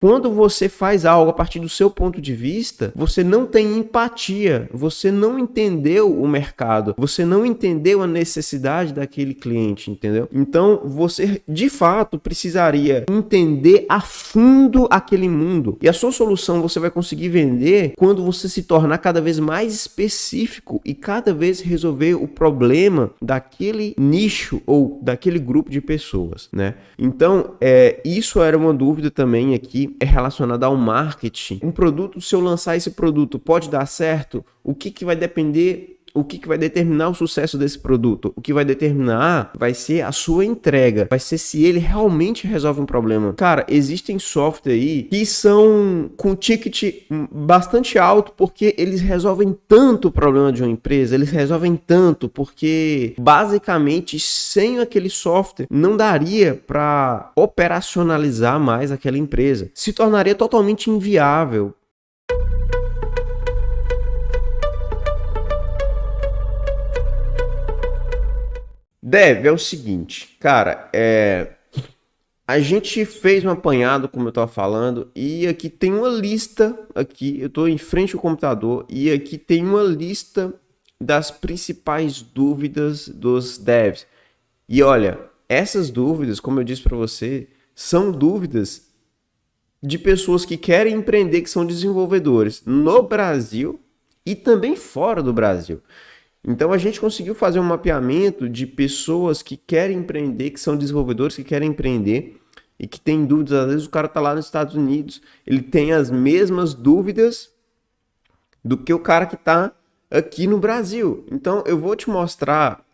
Quando você faz algo a partir do seu ponto de vista, você não tem empatia, você não entendeu o mercado, você não entendeu a necessidade daquele cliente, entendeu? Então, você de fato precisaria entender a fundo aquele mundo. E a sua solução você vai conseguir vender quando você se tornar cada vez mais específico e cada vez resolver o problema daquele nicho ou daquele grupo de pessoas, né? Então, isso era uma dúvida também aqui, é relacionada ao marketing. Um produto, se eu lançar esse produto, pode dar certo? O que vai depender, o que vai determinar o sucesso desse produto? O que vai determinar vai ser a sua entrega, vai ser se ele realmente resolve um problema. Cara, existem software aí que são com ticket bastante alto porque eles resolvem tanto o problema de uma empresa, eles resolvem tanto porque basicamente sem aquele software não daria para operacionalizar mais aquela empresa. Se tornaria totalmente inviável. Dev, é o seguinte, cara, a gente fez um apanhado, como eu estava falando, e aqui tem uma lista, aqui eu estou em frente ao computador, e aqui tem uma lista das principais dúvidas dos devs. E olha, essas dúvidas, como eu disse para você, são dúvidas de pessoas que querem empreender, que são desenvolvedores no Brasil e também fora do Brasil. Então a gente conseguiu fazer um mapeamento de pessoas que querem empreender, que são desenvolvedores que querem empreender e que têm dúvidas. Às vezes o cara está lá nos Estados Unidos, ele tem as mesmas dúvidas do que o cara que está aqui no Brasil. Então eu vou te mostrar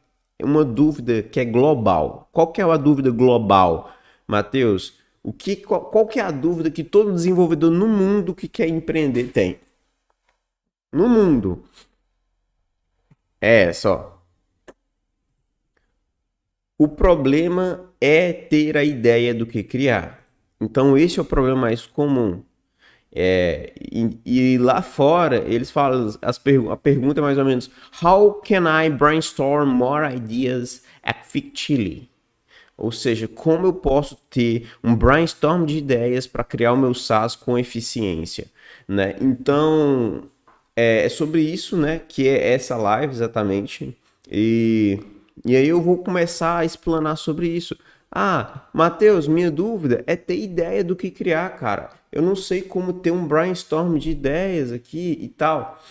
uma dúvida que é global. Qual que é a dúvida global, Matheus? Qual que é a dúvida que todo desenvolvedor no mundo que quer empreender tem? No mundo. Só. O problema é ter a ideia do que criar. Então esse é o problema mais comum. E lá fora eles falam, a pergunta é mais ou menos: How can I brainstorm more ideas effectively? Ou seja, como eu posso ter um brainstorm de ideias para criar o meu SaaS com eficiência, né? Então é sobre isso, né, que é essa live exatamente. E aí eu vou começar a explanar sobre isso. Ah, Matheus, minha dúvida é ter ideia do que criar, cara. Eu não sei como ter um brainstorm de ideias aqui e tal.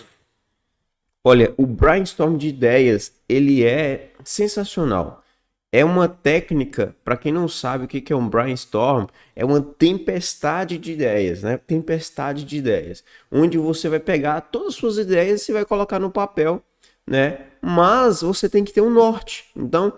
Olha, o brainstorm de ideias, ele é sensacional. É uma técnica, para quem não sabe o que é um brainstorm, é uma tempestade de ideias, né? Tempestade de ideias, onde você vai pegar todas as suas ideias e vai colocar no papel, né? Mas você tem que ter um norte. Então,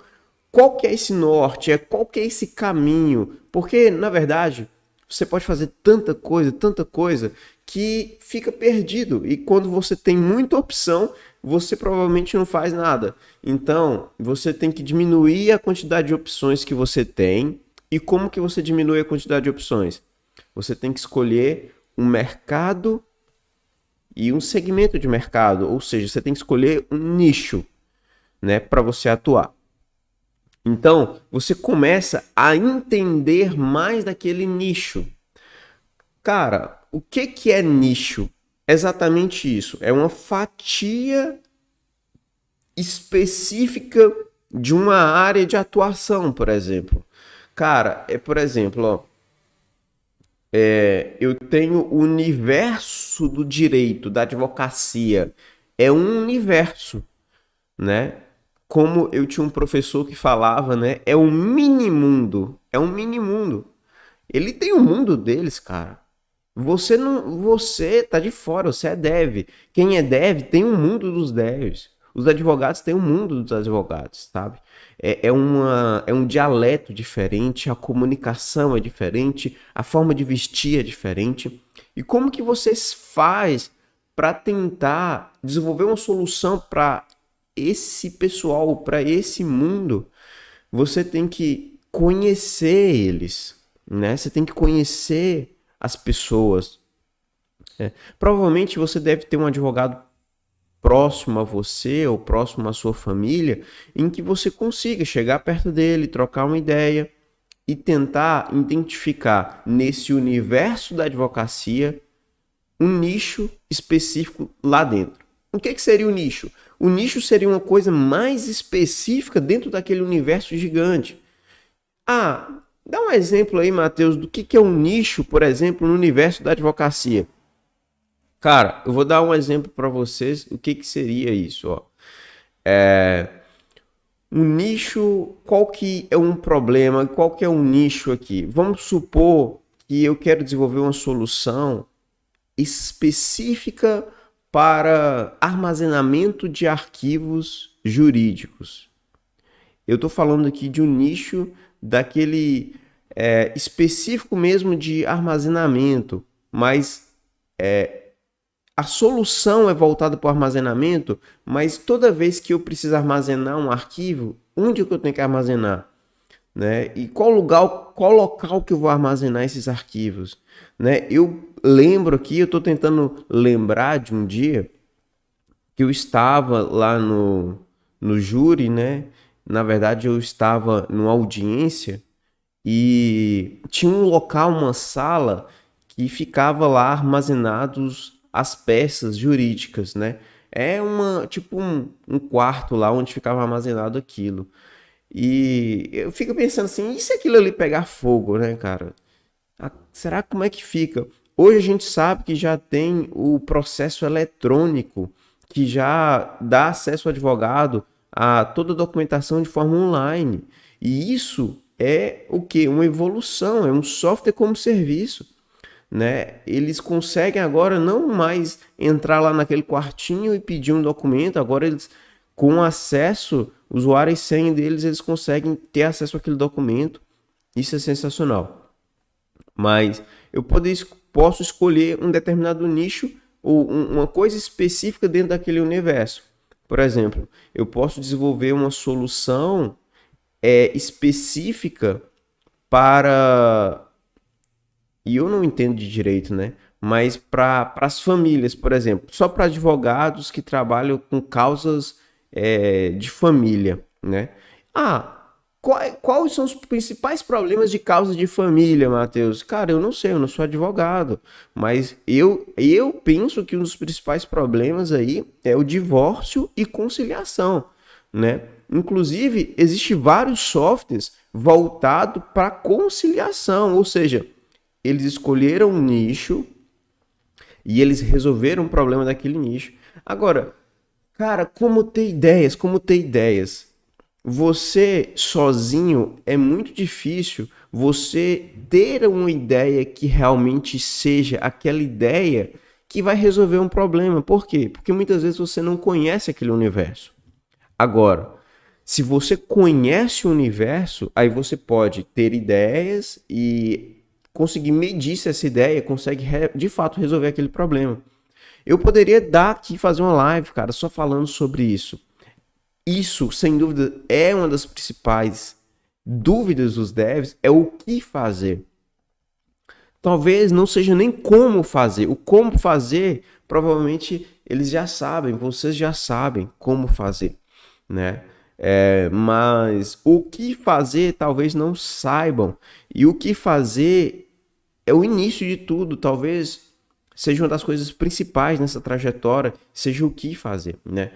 qual que é esse norte? Qual que é esse caminho? Porque, na verdade, você pode fazer tanta coisa, que fica perdido. E quando você tem muita opção, você provavelmente não faz nada. Então, você tem que diminuir a quantidade de opções que você tem. E como que você diminui a quantidade de opções? Você tem que escolher um mercado e um segmento de mercado. Ou seja, você tem que escolher um nicho, né, para você atuar. Então, você começa a entender mais daquele nicho. Cara, o que é nicho? Exatamente isso. É uma fatia específica de uma área de atuação, por exemplo. Cara, por exemplo, ó, eu tenho o universo do direito, da advocacia. É um universo, né? Como eu tinha um professor que falava, né? É um mini mundo. É um mini mundo. Ele tem o mundo deles, cara. Você tá de fora, você é dev. Quem é dev tem um mundo dos devs. Os advogados têm um mundo dos advogados, sabe? É um dialeto diferente, a comunicação é diferente, a forma de vestir é diferente. E como que você faz para tentar desenvolver uma solução para esse pessoal, para esse mundo? Você tem que conhecer eles, né? Você tem que conhecer as pessoas. Provavelmente você deve ter um advogado próximo a você ou próximo à sua família em que você consiga chegar perto dele, trocar uma ideia e tentar identificar nesse universo da advocacia um nicho específico lá dentro. O que seria o nicho? O nicho seria uma coisa mais específica dentro daquele universo gigante. Ah, dá um exemplo aí, Matheus, do que é um nicho, por exemplo, no universo da advocacia. Cara, eu vou dar um exemplo para vocês o que seria isso. Ó. Um nicho, qual que é um problema, qual que é um nicho aqui? Vamos supor que eu quero desenvolver uma solução específica para armazenamento de arquivos jurídicos. Eu estou falando aqui de um nicho daquele específico mesmo de armazenamento, mas a solução é voltada para o armazenamento, mas toda vez que eu preciso armazenar um arquivo, onde que eu tenho que armazenar? Né? E qual local que eu vou armazenar esses arquivos? Né? Eu lembro aqui, eu estou tentando lembrar de um dia que eu estava lá no júri, né? Na verdade, eu estava numa audiência e tinha um local, uma sala que ficava lá armazenados as peças jurídicas, né? É tipo um quarto lá onde ficava armazenado aquilo. E eu fico pensando assim, e se aquilo ali pegar fogo, né, cara? Será como é que fica? Hoje a gente sabe que já tem o processo eletrônico que já dá acesso ao advogado a toda a documentação de forma online. E isso é o que? Uma evolução, é um software como serviço. Né? Eles conseguem agora não mais entrar lá naquele quartinho e pedir um documento, agora eles, com acesso, usuário e senha deles, eles conseguem ter acesso àquele documento. Isso é sensacional. Mas eu posso escolher um determinado nicho ou uma coisa específica dentro daquele universo. Por exemplo, eu posso desenvolver uma solução específica para... E eu não entendo de direito, né? Mas para as famílias, por exemplo, só para advogados que trabalham com causas de família, né? Quais são os principais problemas de causa de família, Matheus? Cara, eu não sei, eu não sou advogado, mas eu penso que um dos principais problemas aí é o divórcio e conciliação, né? Inclusive, existem vários softwares voltados para conciliação, ou seja, eles escolheram um nicho e eles resolveram um problema daquele nicho. Agora, cara, como ter ideias? Como ter ideias? Você sozinho é muito difícil você ter uma ideia que realmente seja aquela ideia que vai resolver um problema. Por quê? Porque muitas vezes você não conhece aquele universo. Agora, se você conhece o universo, aí você pode ter ideias e conseguir medir se essa ideia consegue de fato resolver aquele problema. Eu poderia dar aqui fazer uma live, cara, só falando sobre isso. Isso, sem dúvida, é uma das principais dúvidas dos devs, é o que fazer. Talvez não seja nem como fazer. O como fazer, provavelmente eles já sabem, vocês já sabem como fazer, né? Mas o que fazer talvez não saibam. E o que fazer é o início de tudo, talvez seja uma das coisas principais nessa trajetória, seja o que fazer, né?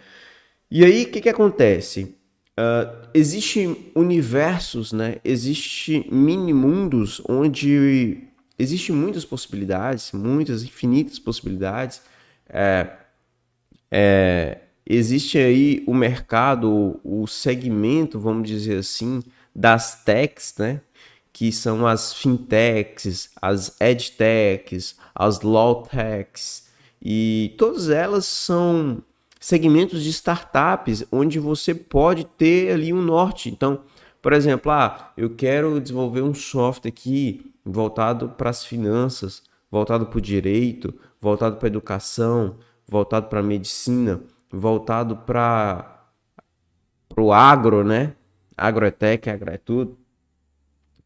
E aí, o que acontece? Existem universos, né? Existem mini-mundos onde existem muitas possibilidades, muitas infinitas possibilidades. Existe aí o mercado, o segmento, vamos dizer assim, das techs, né? Que são as fintechs, as edtechs, as lawtechs, e todas elas são segmentos de startups onde você pode ter ali um norte. Então, por exemplo, eu quero desenvolver um software aqui voltado para as finanças, voltado para o direito, voltado para a educação, voltado para a medicina, voltado para o agro, né? Agrotech, agro é tudo.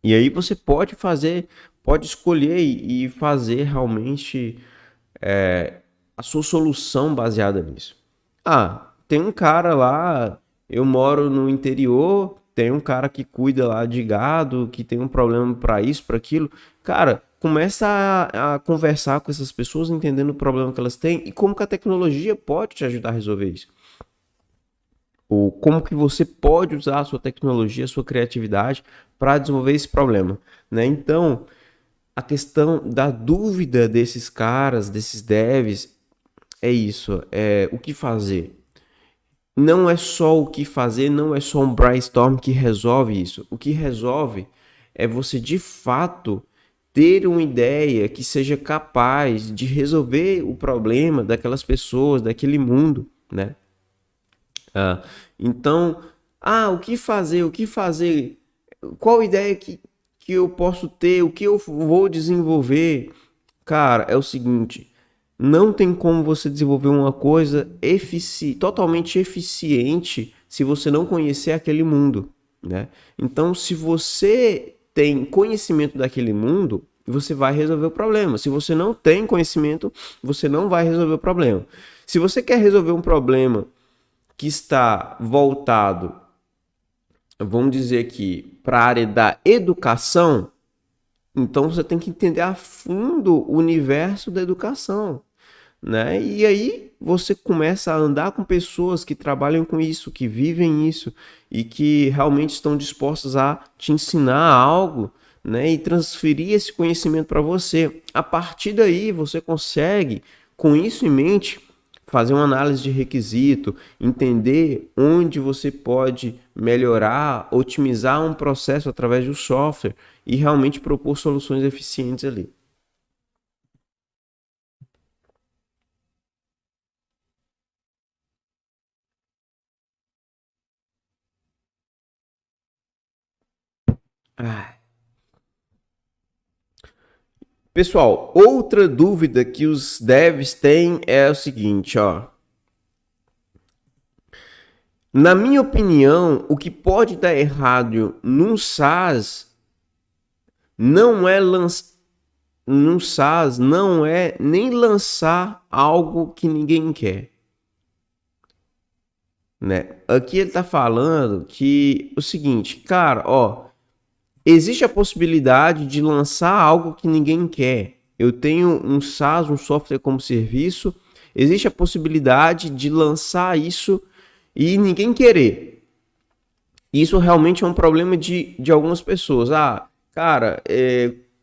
E aí você pode fazer, pode escolher e fazer realmente a sua solução baseada nisso. Tem um cara lá, eu moro no interior tem um cara que cuida lá de gado, que tem um problema para isso, para aquilo. Cara, começa a conversar com essas pessoas, entendendo o problema que elas têm e como que a tecnologia pode te ajudar a resolver isso. Ou como que você pode usar a sua tecnologia, a sua criatividade para desenvolver esse problema, né? Então, a questão da dúvida desses caras, desses devs, é isso, é o que fazer. Não é só o que fazer, não é só um brainstorm que resolve isso. O que resolve é você de fato ter uma ideia que seja capaz de resolver o problema daquelas pessoas, daquele mundo, né? Então, o que fazer? O que fazer? Qual ideia que eu posso ter? O que eu vou desenvolver? Cara, é o seguinte: não tem como você desenvolver uma coisa totalmente eficiente se você não conhecer aquele mundo, né? Então, se você tem conhecimento daquele mundo, você vai resolver o problema. Se você não tem conhecimento, você não vai resolver o problema. Se você quer resolver um problema que está voltado, vamos dizer aqui, para a área da educação, então você tem que entender a fundo o universo da educação, né? E aí você começa a andar com pessoas que trabalham com isso, que vivem isso e que realmente estão dispostas a te ensinar algo, né? E transferir esse conhecimento para você. A partir daí você consegue, com isso em mente, fazer uma análise de requisito, entender onde você pode melhorar, otimizar um processo através do software e realmente propor soluções eficientes ali. Pessoal, outra dúvida que os devs têm é o seguinte, ó. Na minha opinião, o que pode dar errado num SaaS não é num SaaS não é nem lançar algo que ninguém quer, né? Aqui ele tá falando que o seguinte, cara, ó, existe a possibilidade de lançar algo que ninguém quer. Eu tenho um SaaS, um software como serviço, existe a possibilidade de lançar isso e ninguém querer. Isso realmente é um problema de algumas pessoas. Cara,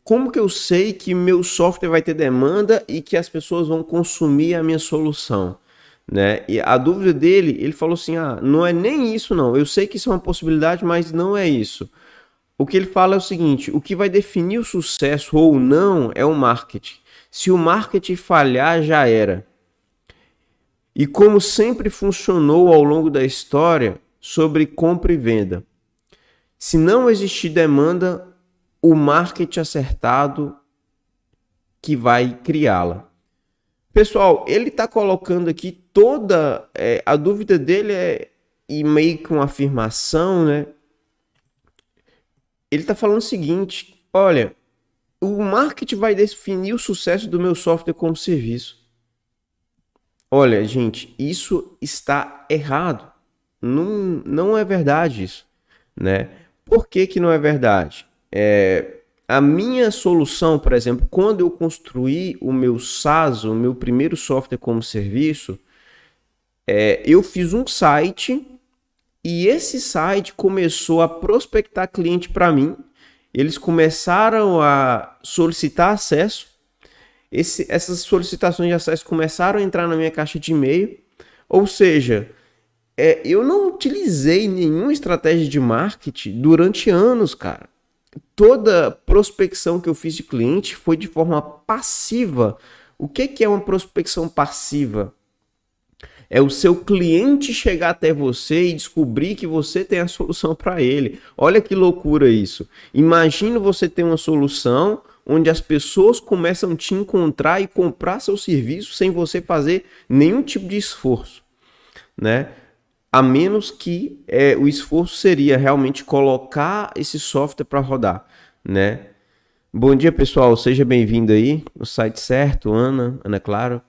como que eu sei que meu software vai ter demanda e que as pessoas vão consumir a minha solução? Né? E a dúvida dele, ele falou assim: não é nem isso, não. Eu sei que isso é uma possibilidade, mas não é isso. O que ele fala é o seguinte: o que vai definir o sucesso ou não é o marketing. Se o marketing falhar, já era. E como sempre funcionou ao longo da história sobre compra e venda. Se não existir demanda, o marketing acertado que vai criá-la. Pessoal, ele está colocando aqui toda a dúvida dele e meio que uma afirmação, né? Ele está falando o seguinte: olha, o marketing vai definir o sucesso do meu software como serviço. Olha, gente, isso está errado. Não é verdade isso, né? Por que que não é verdade? A minha solução, por exemplo, quando eu construí o meu SaaS, o meu primeiro software como serviço, eu fiz um site e esse site começou a prospectar cliente para mim. Eles começaram a solicitar acesso. Essas solicitações de acesso começaram a entrar na minha caixa de e-mail. Ou seja, eu não utilizei nenhuma estratégia de marketing durante anos, cara. Toda prospecção que eu fiz de cliente foi de forma passiva. O que é uma prospecção passiva? É o seu cliente chegar até você e descobrir que você tem a solução para ele. Olha que loucura isso. Imagina você ter uma solução onde as pessoas começam a te encontrar e comprar seu serviço sem você fazer nenhum tipo de esforço, né? A menos que o esforço seria realmente colocar esse software para rodar, né? Bom dia, pessoal. Seja bem-vindo aí no site certo, Ana Clara.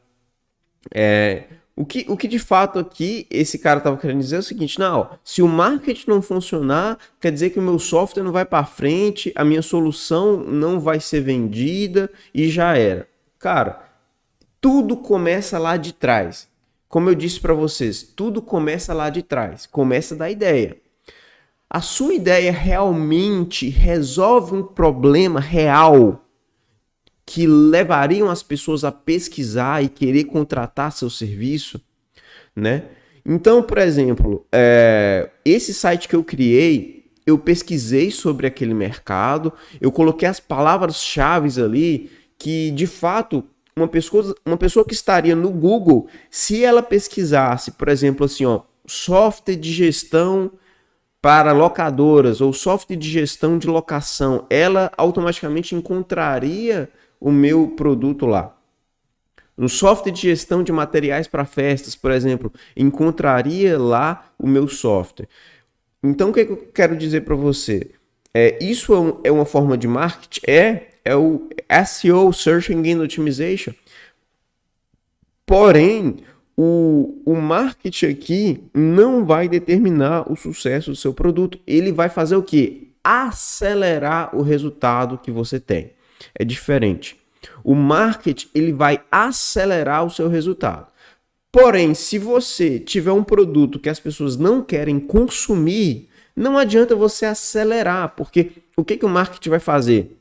O que de fato aqui esse cara estava querendo dizer é o seguinte, não, se o marketing não funcionar, quer dizer que o meu software não vai para frente, a minha solução não vai ser vendida e já era. Cara, tudo começa lá de trás. Como eu disse para vocês, tudo começa lá de trás, começa da ideia. A sua ideia realmente resolve um problema real que levariam as pessoas a pesquisar e querer contratar seu serviço, né? Então, por exemplo, esse site que eu criei, eu pesquisei sobre aquele mercado, eu coloquei as palavras-chave ali que, de fato, uma pessoa que estaria no Google, se ela pesquisasse, por exemplo, assim, ó, software de gestão para locadoras ou software de gestão de locação, ela automaticamente encontraria o meu produto lá. No software de gestão de materiais para festas, por exemplo, encontraria lá o meu software. Então, o que eu quero dizer para você? Isso é uma forma de marketing? É o SEO, Search Engine Optimization. Porém, o marketing aqui não vai determinar o sucesso do seu produto. Ele vai fazer o quê? Acelerar o resultado que você tem. É diferente. O marketing ele vai acelerar o seu resultado. Porém, se você tiver um produto que as pessoas não querem consumir, não adianta você acelerar, porque o que o marketing vai fazer?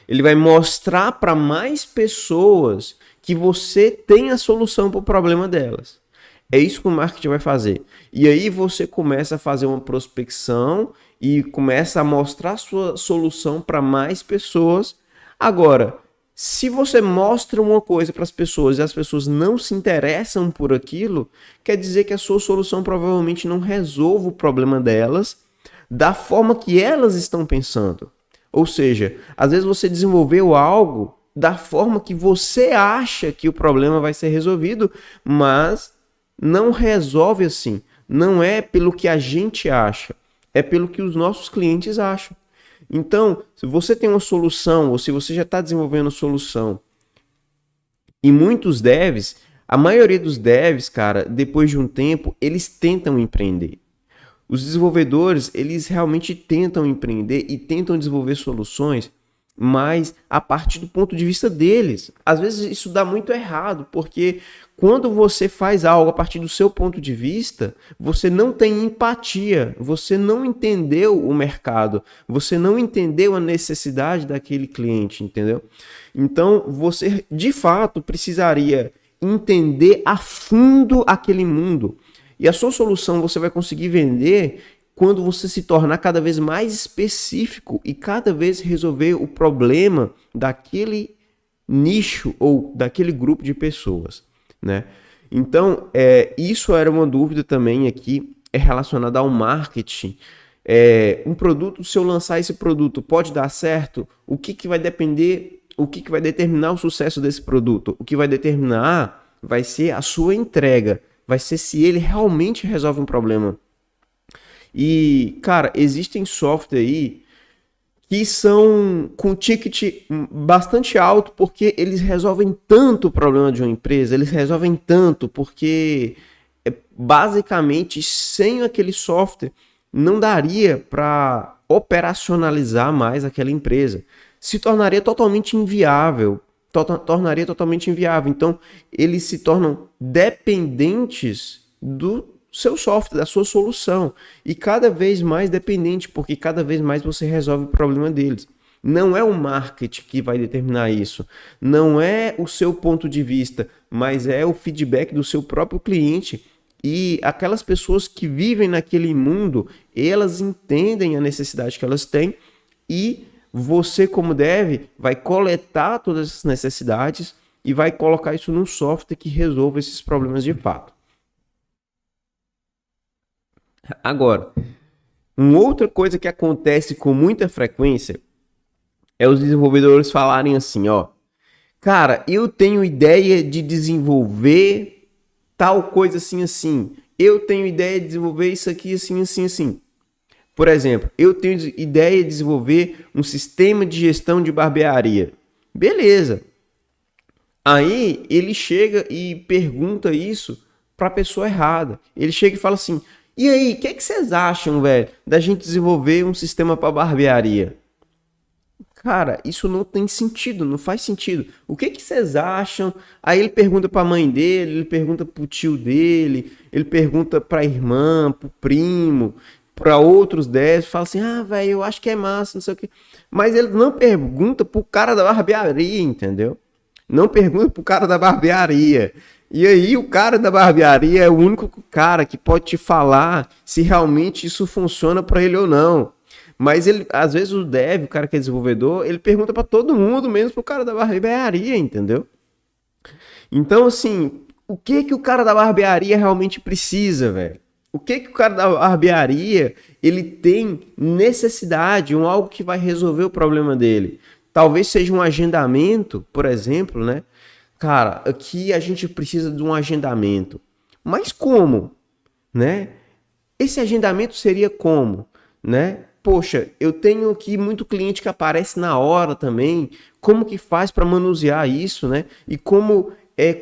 Ele vai mostrar para mais pessoas que você tem a solução para o problema delas. É isso que o marketing vai fazer. E aí você começa a fazer uma prospecção e começa a mostrar a sua solução para mais pessoas. Agora, se você mostra uma coisa para as pessoas e as pessoas não se interessam por aquilo, quer dizer que a sua solução provavelmente não resolve o problema delas da forma que elas estão pensando. Ou seja, às vezes você desenvolveu algo da forma que você acha que o problema vai ser resolvido, mas não resolve assim. Não é pelo que a gente acha, é pelo que os nossos clientes acham. Então, se você tem uma solução, ou se você já está desenvolvendo solução, e muitos devs, a maioria dos devs, cara, depois de um tempo, eles tentam empreender. Os desenvolvedores, eles realmente tentam empreender e tentam desenvolver soluções, mas a partir do ponto de vista deles. Às vezes isso dá muito errado, porque quando você faz algo a partir do seu ponto de vista, você não tem empatia, você não entendeu o mercado, você não entendeu a necessidade daquele cliente, entendeu? Então, você de fato precisaria entender a fundo aquele mundo. E a sua solução você vai conseguir vender quando você se tornar cada vez mais específico e cada vez resolver o problema daquele nicho ou daquele grupo de pessoas, né? Então, isso era uma dúvida também aqui relacionada ao marketing. Um produto, se eu lançar esse produto, pode dar certo? O que vai depender, o que vai determinar o sucesso desse produto? O que vai determinar vai ser a sua entrega. Vai ser se ele realmente resolve um problema. E, cara, existem software aí que são com ticket bastante alto porque eles resolvem tanto o problema de uma empresa, eles resolvem tanto porque basicamente sem aquele software não daria para operacionalizar mais aquela empresa. Se tornaria totalmente inviável. Tornaria totalmente inviável. Então, eles se tornam dependentes do seu software, da sua solução. E cada vez mais dependente, porque cada vez mais você resolve o problema deles. Não é o marketing que vai determinar isso. Não é o seu ponto de vista, mas é o feedback do seu próprio cliente. E aquelas pessoas que vivem naquele mundo, elas entendem a necessidade que elas têm e você, como dev, vai coletar todas essas necessidades e vai colocar isso num software que resolva esses problemas de fato. Agora, uma outra coisa que acontece com muita frequência é os desenvolvedores falarem assim, ó, cara, eu tenho ideia de desenvolver tal coisa assim, assim. Eu tenho ideia de desenvolver isso aqui assim, assim, assim. Por exemplo, eu tenho ideia de desenvolver um sistema de gestão de barbearia. Beleza. Aí ele chega e pergunta isso para a pessoa errada. Ele chega e fala assim: e aí, o que, que vocês acham, velho, da gente desenvolver um sistema para barbearia? Cara, isso não tem sentido, não faz sentido. O que que vocês acham? Aí ele pergunta para a mãe dele, ele pergunta para o tio dele, ele pergunta para a irmã, para o primo, para outros 10, fala assim: "Ah, velho, eu acho que é massa, não sei o quê". Mas ele não pergunta pro cara da barbearia, entendeu? Não pergunta pro cara da barbearia. E aí o cara da barbearia é o único cara que pode te falar se realmente isso funciona para ele ou não. Mas ele, às vezes o dev, o cara que é desenvolvedor, ele pergunta para todo mundo, menos pro cara da barbearia, entendeu? Então, assim, o que que o cara da barbearia realmente precisa, velho? O que que o cara da barbearia, ele tem necessidade, algo que vai resolver o problema dele? Talvez seja um agendamento, por exemplo, né? Cara, aqui a gente precisa de um agendamento. Mas como, né? Esse agendamento seria como, né? Poxa, eu tenho aqui muito cliente que aparece na hora também. Como que faz para manusear isso, né? E como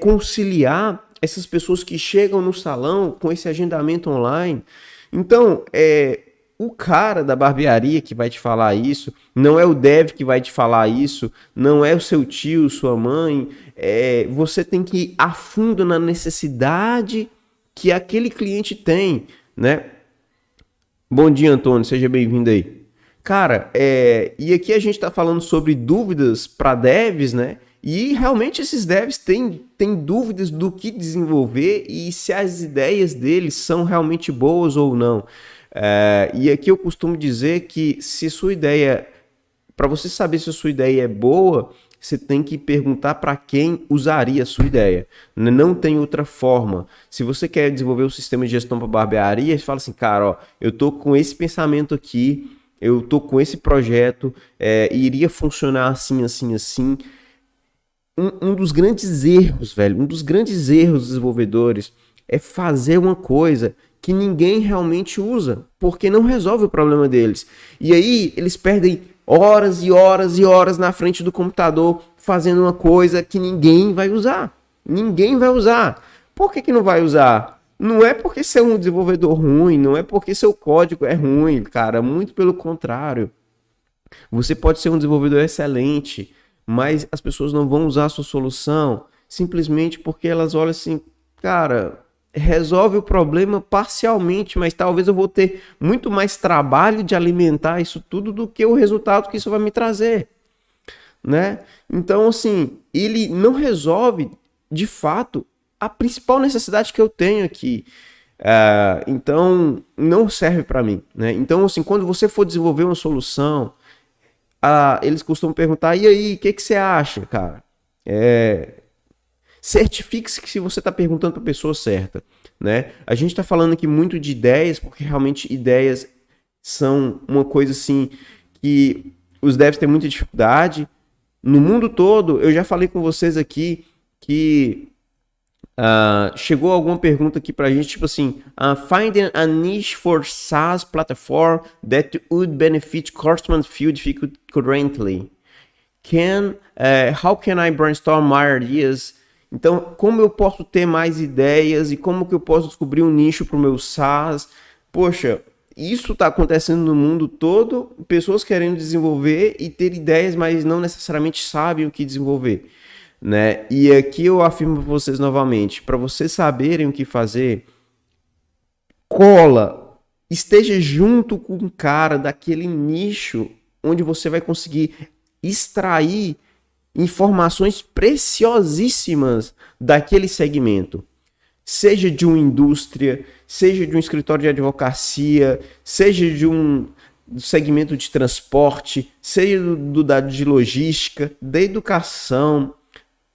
conciliar essas pessoas que chegam no salão com esse agendamento online? Então, o cara da barbearia que vai te falar isso, não é o dev que vai te falar isso, não é o seu tio, sua mãe. Você tem que ir a fundo na necessidade que aquele cliente tem, né? Bom dia, Antônio, seja bem-vindo aí. Cara, e aqui a gente está falando sobre dúvidas para devs, né? E realmente esses devs têm dúvidas do que desenvolver e se as ideias deles são realmente boas ou não. E aqui eu costumo dizer que se sua ideia, para você saber se a sua ideia é boa, você tem que perguntar para quem usaria a sua ideia. Não tem outra forma. Se você quer desenvolver um sistema de gestão para barbearia, você fala assim, cara, ó, eu tô com esse pensamento aqui, eu tô com esse projeto, iria funcionar assim, assim, assim. Um dos grandes erros, velho, um dos grandes erros dos desenvolvedores é fazer uma coisa que ninguém realmente usa, porque não resolve o problema deles. E aí eles perdem horas e horas e horas na frente do computador fazendo uma coisa que ninguém vai usar. Ninguém vai usar. Por que não vai usar? Não é porque você é um desenvolvedor ruim, não é porque seu código é ruim, cara. Muito pelo contrário. Você pode ser um desenvolvedor excelente, mas as pessoas não vão usar a sua solução simplesmente porque elas olham assim, cara, resolve o problema parcialmente, mas talvez eu vou ter muito mais trabalho de alimentar isso tudo do que o resultado que isso vai me trazer, né? Então, assim, ele não resolve de fato a principal necessidade que eu tenho aqui. Então, não serve para mim, né? Então, assim, quando você for desenvolver uma solução, eles costumam perguntar, e aí, o que você acha, cara? Certifique-se que se você está perguntando para a pessoa certa, né? A gente está falando aqui muito de ideias, porque realmente ideias são uma coisa assim que os devs têm muita dificuldade. No mundo todo, eu já falei com vocês aqui que chegou alguma pergunta aqui pra gente, tipo assim, finding a niche for SaaS platform that would benefit customer field currently. How can I brainstorm my ideas? Então, como eu posso ter mais ideias e como que eu posso descobrir um nicho para o meu SaaS? Poxa, isso está acontecendo no mundo todo, pessoas querendo desenvolver e ter ideias, mas não necessariamente sabem o que desenvolver, né? E aqui eu afirmo para vocês novamente, para vocês saberem o que fazer, esteja junto com um cara daquele nicho onde você vai conseguir extrair informações preciosíssimas daquele segmento. Seja de uma indústria, seja de um escritório de advocacia, seja de um segmento de transporte, seja do dado de logística, da educação,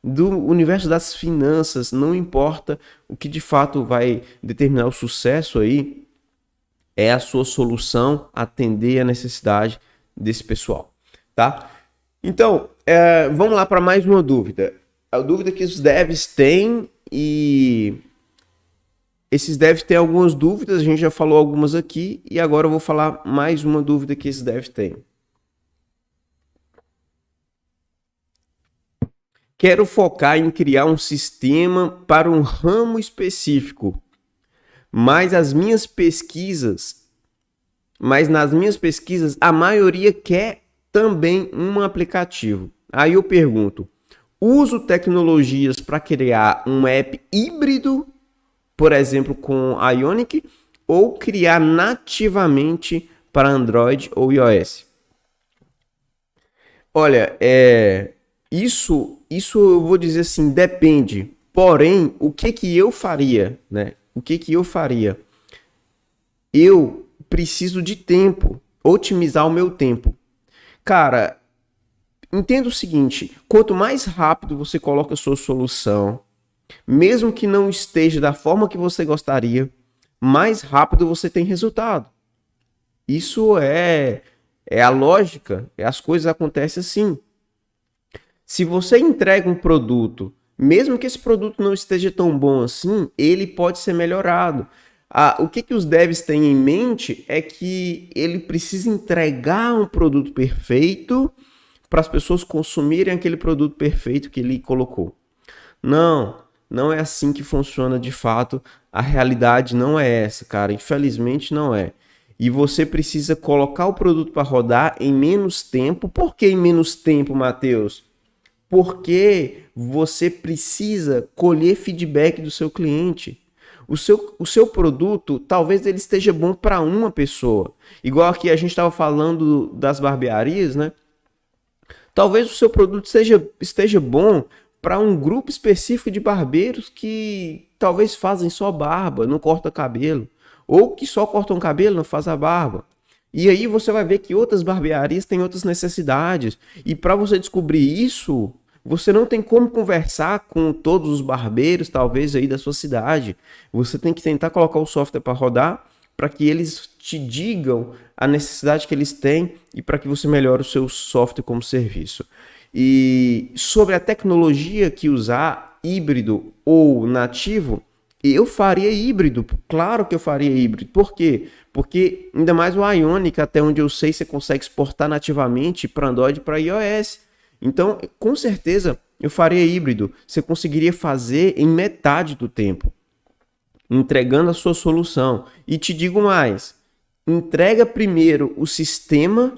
do universo das finanças, não importa, o que de fato vai determinar o sucesso aí é a sua solução atender a necessidade desse pessoal, tá? Então, vamos lá para mais uma dúvida. A dúvida que os devs têm, e esses devs têm algumas dúvidas, a gente já falou algumas aqui, e agora eu vou falar mais uma dúvida que esses devs têm. Quero focar em criar um sistema para um ramo específico, mas nas minhas pesquisas, a maioria quer também um aplicativo. Aí eu pergunto, uso tecnologias para criar um app híbrido, por exemplo, com Ionic, ou criar nativamente para Android ou iOS? Olha, isso eu vou dizer assim, depende. Porém, o que que eu faria, né? O que que eu faria? Eu preciso de tempo, otimizar o meu tempo. Cara, entenda o seguinte, quanto mais rápido você coloca a sua solução, mesmo que não esteja da forma que você gostaria, mais rápido você tem resultado. Isso é a lógica, as coisas acontecem assim. Se você entrega um produto, mesmo que esse produto não esteja tão bom assim, ele pode ser melhorado. O que os devs têm em mente é que ele precisa entregar um produto perfeito para as pessoas consumirem aquele produto perfeito que ele colocou. Não é assim que funciona de fato. A realidade não é essa, cara. Infelizmente não é. E você precisa colocar o produto para rodar em menos tempo. Por que em menos tempo, Matheus? Porque você precisa colher feedback do seu cliente. O seu produto, talvez ele esteja bom para uma pessoa. Igual aqui a gente estava falando das barbearias, né? Talvez o seu produto esteja bom para um grupo específico de barbeiros que talvez fazem só barba, não corta cabelo. Ou que só cortam cabelo, não faz a barba. E aí você vai ver que outras barbearias têm outras necessidades. E para você descobrir isso, você não tem como conversar com todos os barbeiros, talvez, aí da sua cidade. Você tem que tentar colocar o software para rodar para que eles te digam a necessidade que eles têm e para que você melhore o seu software como serviço. E sobre a tecnologia que usar, híbrido ou nativo, eu faria híbrido. Claro que eu faria híbrido. Por quê? Porque ainda mais o Ionic, até onde eu sei, você consegue exportar nativamente para Android e para iOS. Então, com certeza, eu faria híbrido. Você conseguiria fazer em metade do tempo, entregando a sua solução. E te digo mais, entrega primeiro o sistema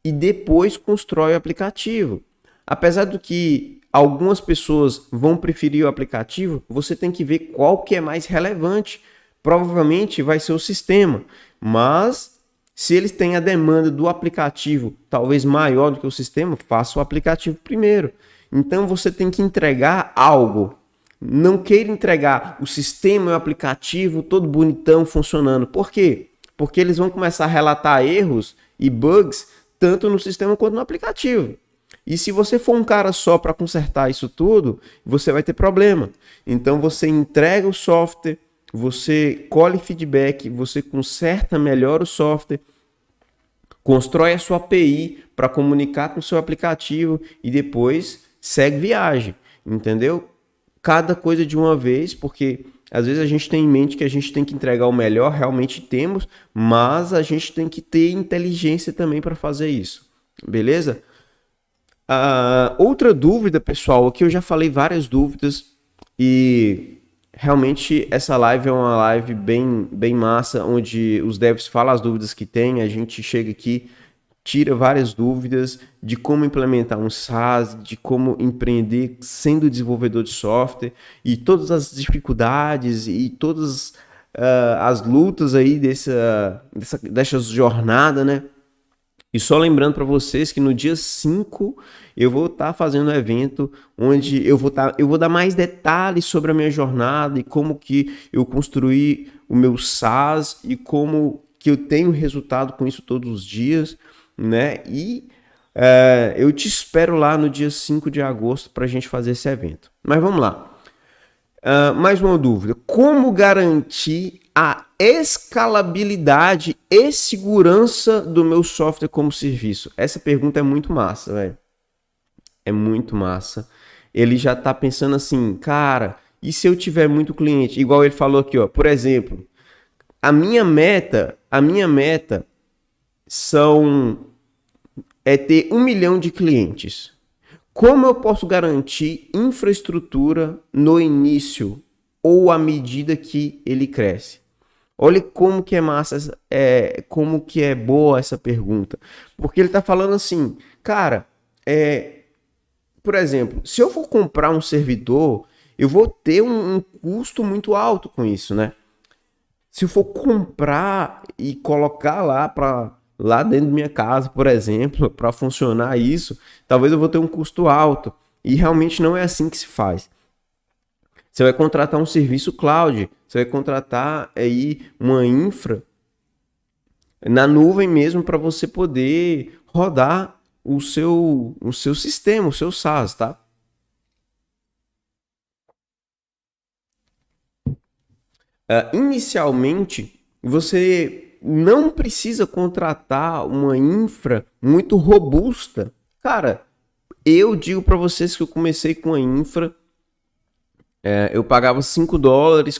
e depois constrói o aplicativo. Apesar do que algumas pessoas vão preferir o aplicativo, você tem que ver qual que é mais relevante. Provavelmente vai ser o sistema, mas se eles têm a demanda do aplicativo talvez maior do que o sistema, faça o aplicativo primeiro. Então você tem que entregar algo. Não queira entregar o sistema e o aplicativo todo bonitão funcionando. Por quê? Porque eles vão começar a relatar erros e bugs tanto no sistema quanto no aplicativo. E se você for um cara só para consertar isso tudo, você vai ter problema. Então você entrega o software, você colhe feedback, você conserta melhor o software, constrói a sua API para comunicar com o seu aplicativo e depois segue viagem, entendeu? Cada coisa de uma vez, porque às vezes a gente tem em mente que a gente tem que entregar o melhor, realmente temos, mas a gente tem que ter inteligência também para fazer isso, beleza? Outra dúvida, pessoal, aqui eu já falei várias dúvidas e realmente essa live é uma live bem massa, onde os devs falam as dúvidas que tem, a gente chega aqui, tira várias dúvidas de como implementar um SaaS, de como empreender sendo desenvolvedor de software e todas as dificuldades e todas as lutas aí dessa jornada, né? E só lembrando para vocês que no dia 5 eu vou estar fazendo um evento onde eu vou dar mais detalhes sobre a minha jornada e como que eu construí o meu SaaS e como que eu tenho resultado com isso todos os dias, né? E eu te espero lá no dia 5 de agosto para a gente fazer esse evento. Mas vamos lá. Mais uma dúvida. Como garantir a escalabilidade e segurança do meu software como serviço? Essa pergunta é muito massa, velho. É muito massa. Ele já tá pensando assim, cara, e se eu tiver muito cliente? Igual ele falou aqui, ó. Por exemplo, a minha meta é ter 1 milhão de clientes. Como eu posso garantir infraestrutura no início ou à medida que ele cresce? Olha como que é massa, como que é boa essa pergunta. Porque ele está falando assim, cara, por exemplo, se eu for comprar um servidor, eu vou ter um custo muito alto com isso, né? Se eu for comprar e colocar lá dentro da minha casa, por exemplo, para funcionar isso, talvez eu vou ter um custo alto. E realmente não é assim que se faz. Você vai contratar um serviço cloud, você vai contratar aí uma infra na nuvem mesmo para você poder rodar o seu sistema, o seu SaaS, tá? Inicialmente, você não precisa contratar uma infra muito robusta. Cara, eu digo para vocês que eu comecei com a infra, eu pagava US$ 5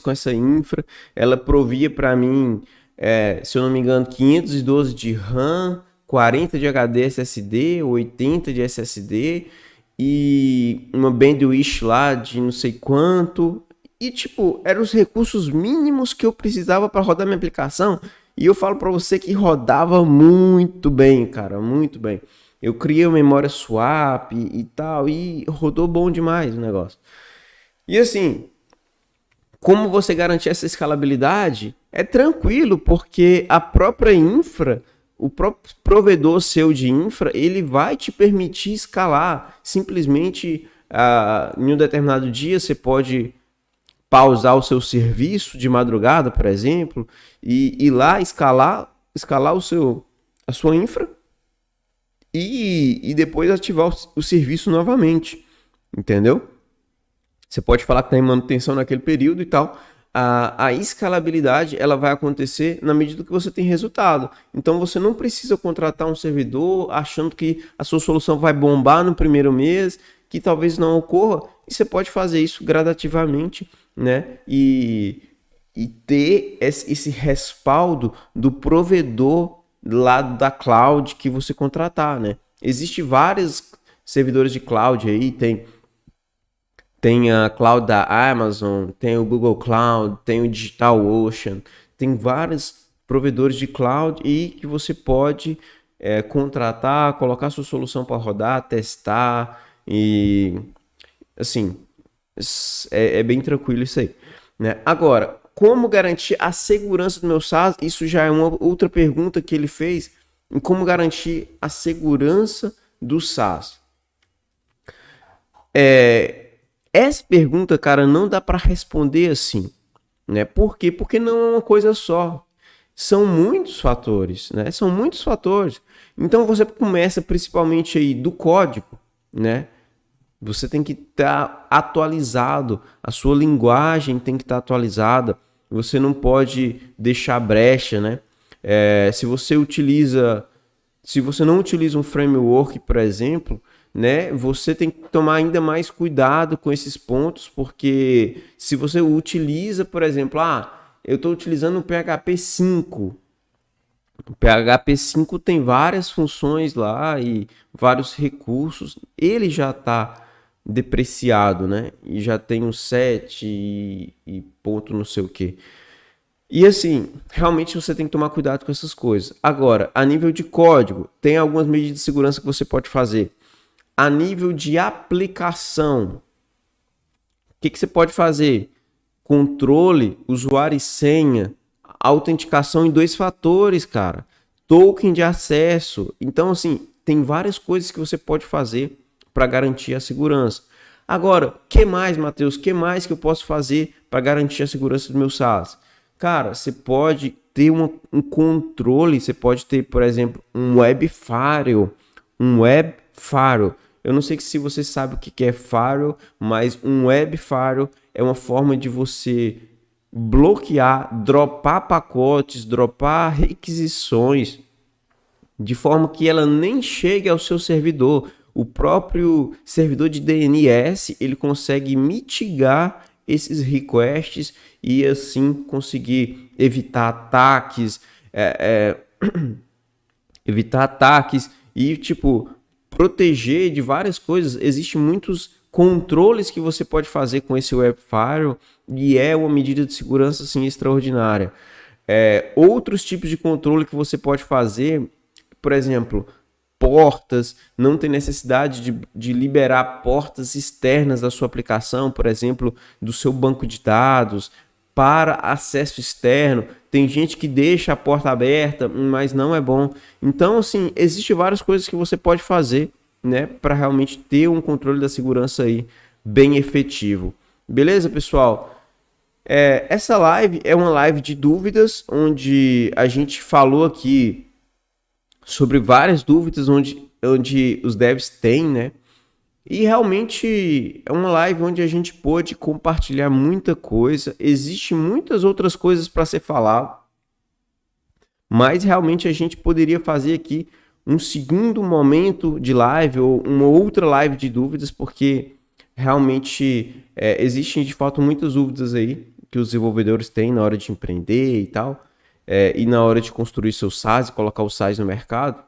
com essa infra, ela provia para mim, se eu não me engano, 512 de RAM, 40 de HD SSD, 80 de SSD e uma bandwidth lá de não sei quanto. E tipo, eram os recursos mínimos que eu precisava para rodar minha aplicação. E eu falo para você que rodava muito bem, cara, muito bem. Eu criei uma memória swap e tal, e rodou bom demais o negócio. E assim, como você garantir essa escalabilidade? É tranquilo, porque a própria infra, o próprio provedor seu de infra, ele vai te permitir escalar. Simplesmente, em um determinado dia, você pode pausar o seu serviço de madrugada, por exemplo, e ir lá escalar a sua infra e depois ativar o serviço novamente. Entendeu? Você pode falar que está em manutenção naquele período e tal. A escalabilidade ela vai acontecer na medida que você tem resultado. Então você não precisa contratar um servidor achando que a sua solução vai bombar no primeiro mês, que talvez não ocorra. E você pode fazer isso gradativamente, né? E ter esse respaldo do provedor lá da cloud que você contratar, né? Existem vários servidores de cloud aí, tem a cloud da Amazon, tem o Google Cloud, tem o DigitalOcean, tem vários provedores de cloud e que você pode contratar, colocar sua solução para rodar, testar e assim é bem tranquilo isso aí, né? Agora, como garantir a segurança do meu SaaS? Isso já é uma outra pergunta que ele fez. Em como garantir a segurança do SaaS? Essa pergunta, cara, não dá para responder assim, né? Por quê? Porque não é uma coisa só. São muitos fatores, né? São muitos fatores. Então você começa principalmente aí do código, né? Você tem que estar atualizado, a sua linguagem tem que estar atualizada. Você não pode deixar brecha, né? Se você não utiliza um framework, por exemplo, né, você tem que tomar ainda mais cuidado com esses pontos, porque se você utiliza, por exemplo, eu estou utilizando o PHP 5. O PHP 5 tem várias funções lá e vários recursos. Ele já está depreciado, né? E já tem um 7 e ponto não sei o que. E assim, realmente você tem que tomar cuidado com essas coisas. Agora, a nível de código, tem algumas medidas de segurança que você pode fazer. A nível de aplicação, o que você pode fazer? Controle, usuário e senha, autenticação em 2 fatores, cara. Token de acesso. Então, assim, tem várias coisas que você pode fazer para garantir a segurança. Agora, o que mais, Matheus? O que mais que eu posso fazer para garantir a segurança do meu SaaS? Cara, você pode ter um controle, você pode ter, por exemplo, um web firewall. Um web firewall. Eu não sei se você sabe o que é firewall, mas um web firewall é uma forma de você bloquear, dropar pacotes, dropar requisições, de forma que ela nem chegue ao seu servidor. O próprio servidor de DNS ele consegue mitigar esses requests e assim conseguir evitar ataques, evitar ataques e tipo proteger de várias coisas. Existem muitos controles que você pode fazer com esse Web Firewall e é uma medida de segurança assim, extraordinária. Outros tipos de controle que você pode fazer, por exemplo, portas, não tem necessidade de liberar portas externas da sua aplicação, por exemplo, do seu banco de dados, para acesso externo. Tem gente que deixa a porta aberta, mas não é bom. Então, assim, existem várias coisas que você pode fazer, né, para realmente ter um controle da segurança aí bem efetivo. Beleza, pessoal? Essa live é uma live de dúvidas, onde a gente falou aqui sobre várias dúvidas onde os devs têm, né? E realmente é uma live onde a gente pôde compartilhar muita coisa. Existem muitas outras coisas para ser falado, mas realmente a gente poderia fazer aqui um segundo momento de live ou uma outra live de dúvidas, porque realmente existem de fato muitas dúvidas aí que os desenvolvedores têm na hora de empreender e tal, e na hora de construir seu SaaS e colocar o SaaS no mercado.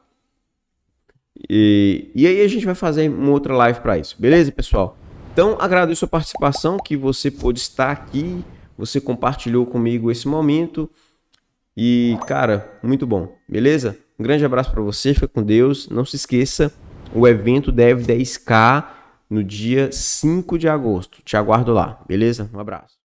E aí a gente vai fazer uma outra live para isso, beleza, pessoal? Então, agradeço a participação, que você pôde estar aqui, você compartilhou comigo esse momento. E, cara, muito bom, beleza? Um grande abraço para você, fica com Deus. Não se esqueça, o evento Dev 10K no dia 5 de agosto. Te aguardo lá, beleza? Um abraço.